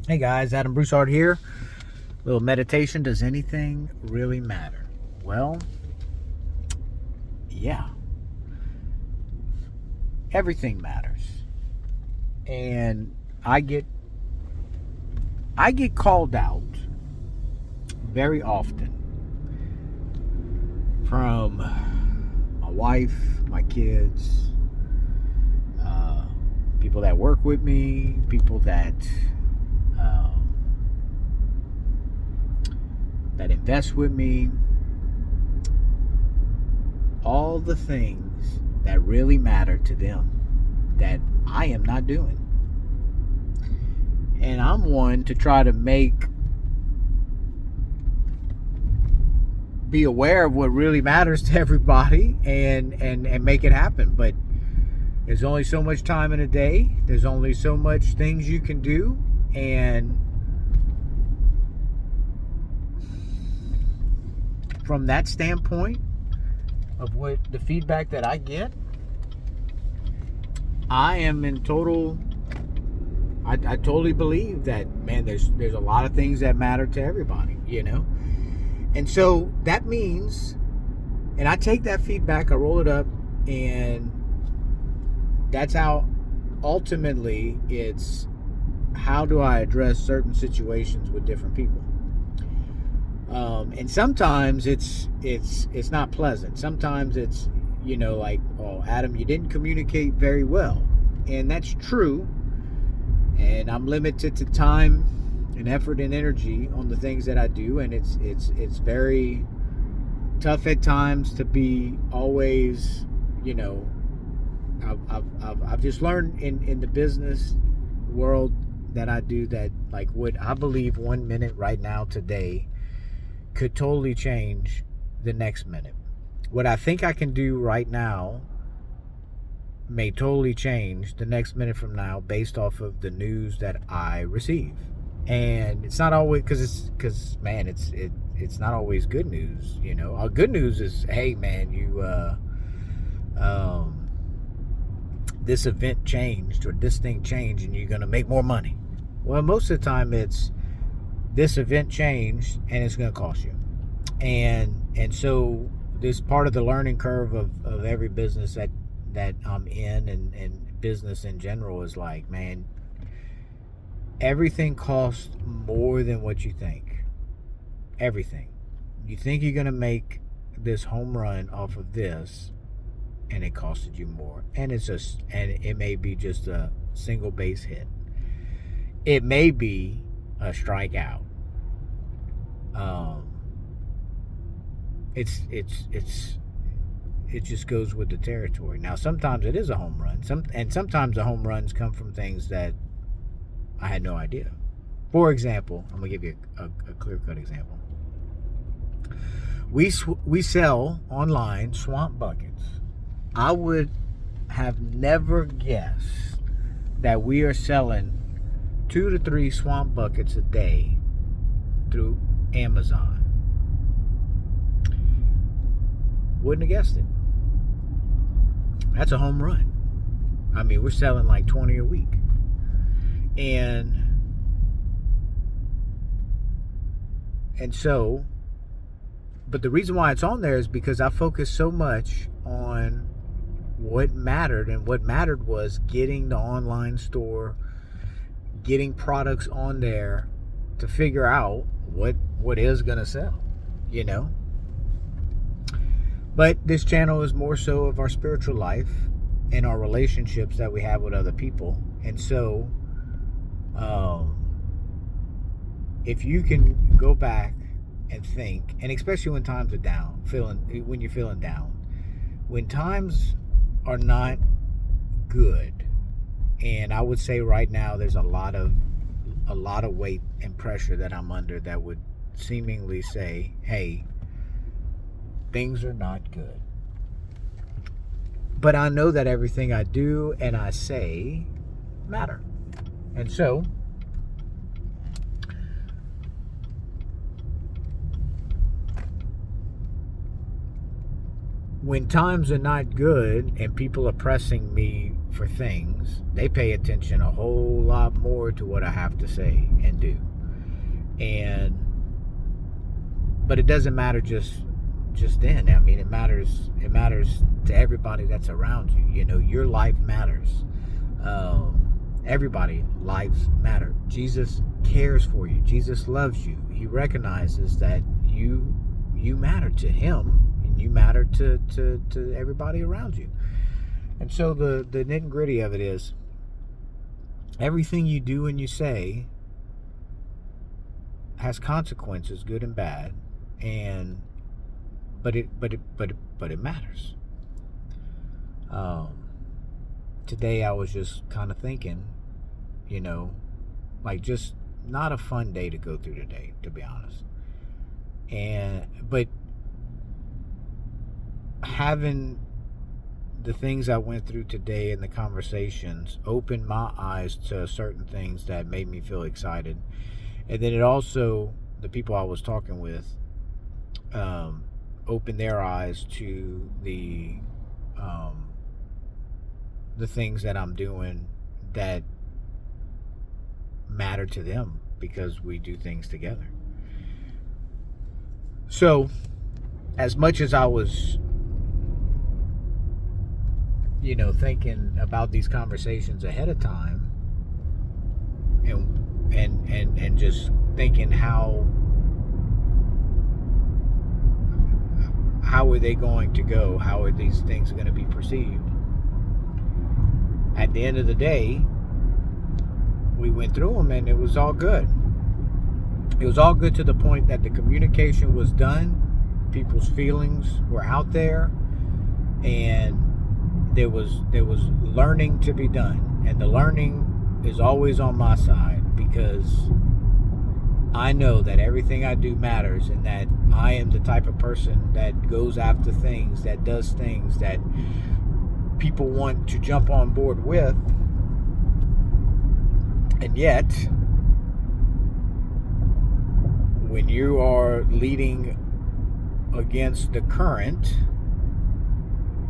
Hey guys, Adam Broussard here. Little meditation. Does anything really matter? Well, yeah, everything matters. And I get I get called out very often from my wife, my kids, uh, people that work with me, people um, that invest with me, all the things that really matter to them that I am not doing. And I'm one to try to be aware of what really matters to everybody and make it happen. But there's only so much time in a day. There's only so much things you can do. And from that standpoint of what the feedback that I get, I am in total I totally believe that, man, there's a lot of things that matter to everybody. And so that means, and I take that feedback, I roll it up, and that's how ultimately it's how do I address certain situations with different people. And sometimes it's not pleasant. Sometimes it's like, oh, Adam, you didn't communicate very well, and that's true. And I'm limited to time and effort and energy on the things that I do, and it's very tough at times to be always, you know. I've just learned in the business world that I do that, like, what I believe 1 minute right now today could totally change the next minute. What I think I can do right now may totally change the next minute from now based off of the news that I receive. And it's not always because man, it's not always good news. Good news is, hey man, you um, this event changed, or this thing changed, and you're gonna make more money. Well, most of the time it's this event changed and it's gonna cost you. And so this part of the learning curve of every business that I'm in, and business in general, is like, man, everything costs more than what you think. Everything. You think you're gonna make this home run off of this, and it costed you more. And it may be just a single base hit. It may be a strikeout. Um, it just goes with the territory. Now, sometimes it is a home run. Sometimes the home runs come from things that I had no idea. For example, I'm gonna give you a clear-cut example. We sell online swamp buckets. I would have never guessed that we are selling 2 to 3 swamp buckets a day through Amazon. Wouldn't have guessed it. That's a home run. I mean, we're selling like 20 a week. And so, but the reason why it's on there is because I focused so much on what mattered, and what mattered was getting the online store, getting products on there to figure out what is going to sell. But this channel is more so of our spiritual life and our relationships that we have with other people. And so, if you can go back and think, and especially when times are down, when you're feeling down, when times are not good, and I would say right now there's a lot of weight and pressure that I'm under that would seemingly say, hey, things are not good. But I know that everything I do and I say matter. And so when times are not good and people are pressing me for things, they pay attention a whole lot more to what I have to say and do. But it doesn't matter just then. I mean, it matters to everybody that's around you. You know, your life matters. Everybody lives matter. Jesus cares for you. Jesus loves you. He recognizes that you matter to him, and you matter to everybody around you. And so the nitty gritty of it is, everything you do and you say has consequences, good and bad, but it matters. Today I was just kind of thinking, you know, like, just not a fun day to go through today, to be honest. But having the things I went through today and the conversations opened my eyes to certain things that made me feel excited. And then it also, the people I was talking with, opened their eyes to the things that I'm doing that matter to them, because we do things together. So, as much as I was, you know, thinking about these conversations ahead of time, and just thinking how are they going to go? How are these things going to be perceived? At the end of the day, we went through them and it was all good. It was all good to the point that the communication was done. People's feelings were out there, and there was learning to be done. And the learning is always on my side, because I know that everything I do matters, and that I am the type of person that goes after things, that does things that people want to jump on board with. And yet, when you are leading against the current,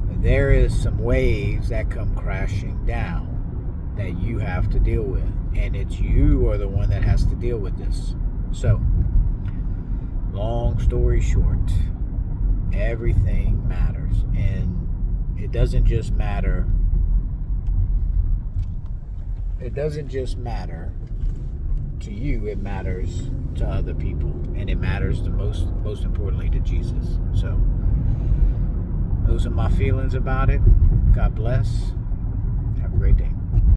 there is some waves that come crashing down that you have to deal with, and it's you are the one that has to deal with this. So, long story short, everything matters, and it doesn't just matter to you, it matters to other people, and it matters the most importantly to Jesus. So those are my feelings about it. God bless. Have a great day.